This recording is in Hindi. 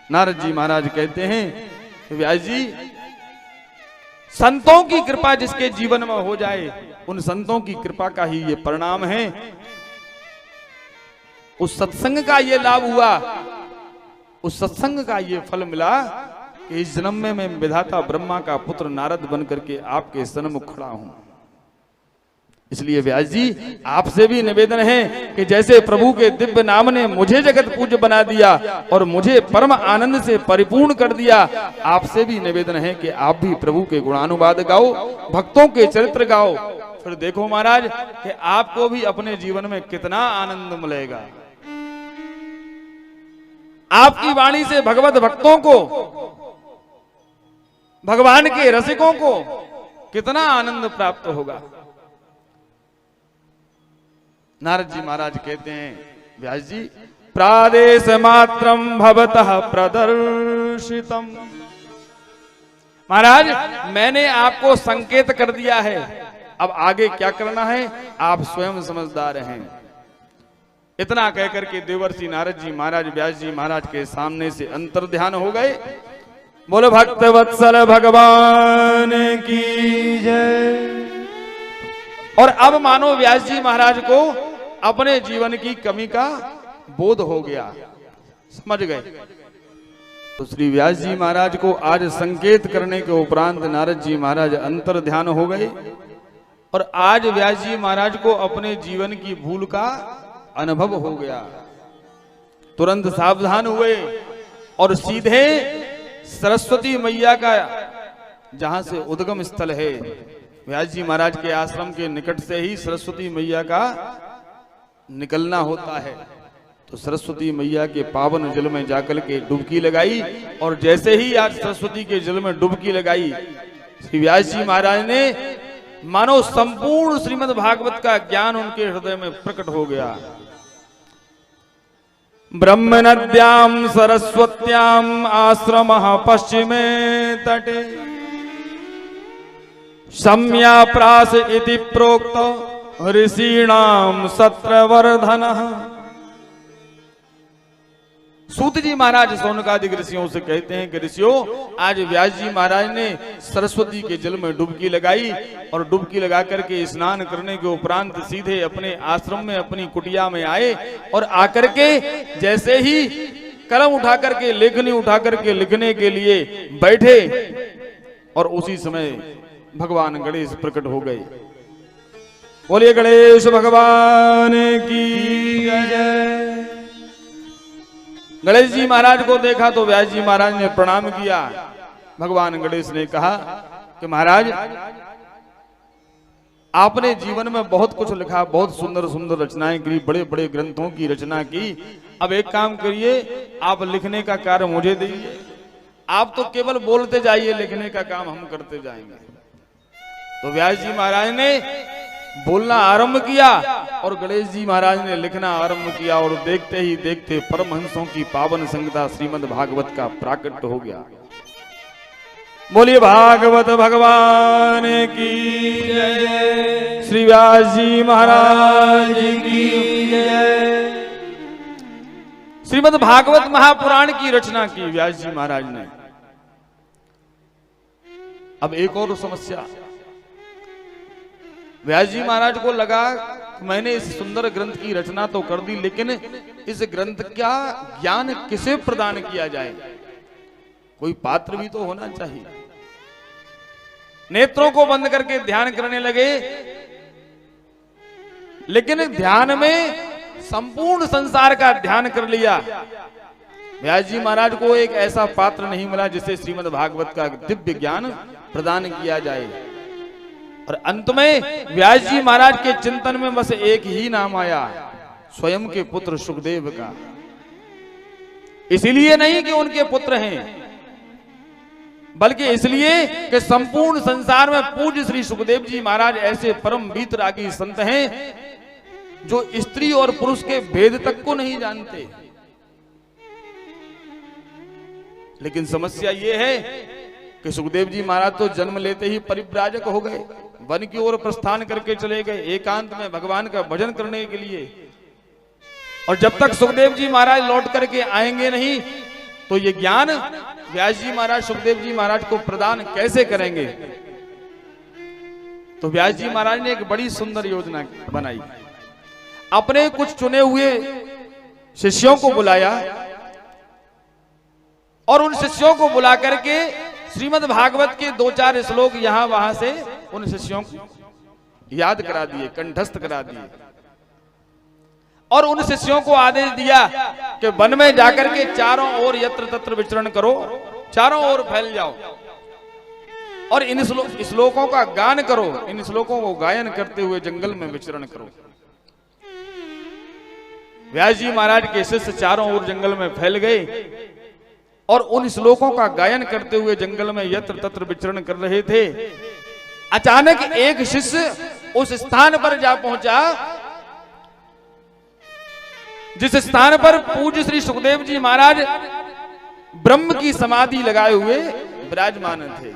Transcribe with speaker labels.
Speaker 1: नारद जी महाराज कहते हैं व्यास जी, संतों की कृपा जिसके जीवन में हो जाए, उन संतों की कृपा का ही ये परिणाम है। उस सत्संग का ये लाभ हुआ, उस सत्संग का ये फल मिला कि इस जन्म में मैं विधाता ब्रह्मा का पुत्र नारद बन करके आपके सन्मुख खड़ा हूं। इसलिए व्यास जी, आपसे भी निवेदन है कि जैसे प्रभु के दिव्य नाम ने मुझे जगत पूज्य बना दिया और मुझे परम आनंद से परिपूर्ण कर दिया, आपसे भी निवेदन है कि आप भी प्रभु के गुणानुवाद गाओ, भक्तों के चरित्र गाओ। फिर देखो महाराज कि आपको भी अपने जीवन में कितना आनंद मिलेगा। आपकी वाणी से भगवत भक्तों को, भगवान के रसिकों को कितना आनंद प्राप्त होगा। नारद जी महाराज कहते हैं व्यास जी, प्रादेश मात्रम भवतः प्रदर्शितम। महाराज, मैंने आपको संकेत कर दिया है, अब आगे क्या करना है आप स्वयं समझदार हैं। इतना कहकर के देवर्षि नारद जी महाराज व्यास जी महाराज के सामने से अंतर ध्यान हो गए। बोलो भक्त वत्सल भगवान की जय। और अब मानो व्यास जी महाराज को अपने जीवन की कमी का बोध हो गया, समझ गए। तो श्री व्यास जी महाराज को आज संकेत करने के उपरांत नारद जी महाराज अंतर ध्यान हो गए और आज व्यास जी महाराज को अपने जीवन की भूल का अनुभव हो गया। तुरंत सावधान हुए और सीधे सरस्वती मैया का जहां से उद्गम स्थल है, व्यास जी महाराज के आश्रम के निकट से ही सरस्वती मैया का निकलना होता है। तो सरस्वती मैया के पावन जल में जाकर के डुबकी लगाई और जैसे ही आज सरस्वती के जल में डुबकी लगाई, श्री व्यास जी महाराज ने मानो संपूर्ण श्रीमद् भागवत का ज्ञान उनके हृदय में प्रकट हो गया। ब्रह्म नद्याम सरस्वत्याम आश्रमः पश्चिमे तटे सम्याप्रास इति प्रोक्त ऋषीणाम सत्रवर्धनः। सूत जी महाराज सौनकादिक ऋषियों से कहते हैं कि ऋषियों, आज व्यास जी महाराज ने सरस्वती के जल में डुबकी लगाई और डुबकी लगा करके स्नान करने के उपरांत सीधे अपने आश्रम में अपनी कुटिया में आए और आकर के जैसे ही कलम उठा करके लेखनी उठा करके लिखने के लिए बैठे और उसी समय भगवान गणेश प्रकट हो गए। बोलिए गणेश भगवान की जय। गणेश जी महाराज को देखा तो व्यास जी महाराज ने प्रणाम किया। भगवान गणेश ने कहा कि महाराज, आपने जीवन में बहुत कुछ लिखा, बहुत सुंदर सुंदर रचनाएं की, बड़े बड़े ग्रंथों की रचना की। अब एक काम करिए, आप लिखने का कार्य मुझे दीजिए। आप तो केवल बोलते जाइए, लिखने का काम हम करते जाएंगे। तो व्यास जी महाराज ने बोलना आरंभ किया और गणेश जी महाराज ने लिखना आरंभ किया और देखते ही देखते परमहंसों की पावन संगीता श्रीमद् भागवत का प्राकट हो गया। बोलिए भागवत भगवान की जय, श्री व्यास जी महाराज की जय। श्रीमद् भागवत महापुराण की रचना की व्यास जी महाराज ने। अब एक और समस्या, व्यास जी महाराज को लगा मैंने इस सुंदर ग्रंथ की रचना तो कर दी, लेकिन इस ग्रंथ का ज्ञान किसे प्रदान किया जाए? कोई पात्र भी तो होना चाहिए। नेत्रों को बंद करके ध्यान करने लगे, लेकिन ध्यान में संपूर्ण संसार का ध्यान कर लिया। व्यास जी महाराज को एक ऐसा पात्र नहीं मिला जिसे श्रीमद् भागवत का दिव्य ज्ञान प्रदान किया जाए। और अंत में व्यास जी महाराज के चिंतन में बस एक ही नाम आया, स्वयं के पुत्र सुखदेव का। इसलिए नहीं कि उनके पुत्र हैं, बल्कि इसलिए कि संपूर्ण संसार में पूज्य श्री सुखदेव जी महाराज ऐसे परम वीतरागी संत हैं जो स्त्री और पुरुष के भेद तक को नहीं जानते। लेकिन समस्या यह है कि सुखदेव जी महाराज तो जन्म लेते ही परिव्राजक हो गए, वन की ओर प्रस्थान करके चले गए एकांत में भगवान का भजन करने के लिए। और जब तक सुखदेव जी महाराज लौट करके आएंगे नहीं, तो ये ज्ञान व्यास जी महाराज सुखदेव जी महाराज को प्रदान कैसे करेंगे? तो व्यास जी महाराज ने एक बड़ी सुंदर योजना बनाई। अपने कुछ चुने हुए शिष्यों को बुलाया और उन शिष्यों को बुला करके श्रीमद् भागवत के 2-4 श्लोक यहां वहां से उन शिष्यों को याद करा दिए, कंठस्थ करा दिए, और उन शिष्यों को आदेश दिया कि वन में जाकर के चारों ओर यत्र तत्र विचरण करो, चारों ओर फैल जाओ और इन श्लोकों का गान करो, इन श्लोकों को गायन करते हुए जंगल में विचरण करो। व्यास जी महाराज के शिष्य चारों ओर जंगल में फैल गए और उन श्लोकों का गायन करते हुए जंगल में यत्र तत्र विचरण कर रहे थे। अचानक एक शिष्य उस स्थान पर जा पहुंचा जिस स्थान पर पूज्य श्री सुखदेव जी महाराज ब्रह्म की समाधि लगाए हुए विराजमान थे।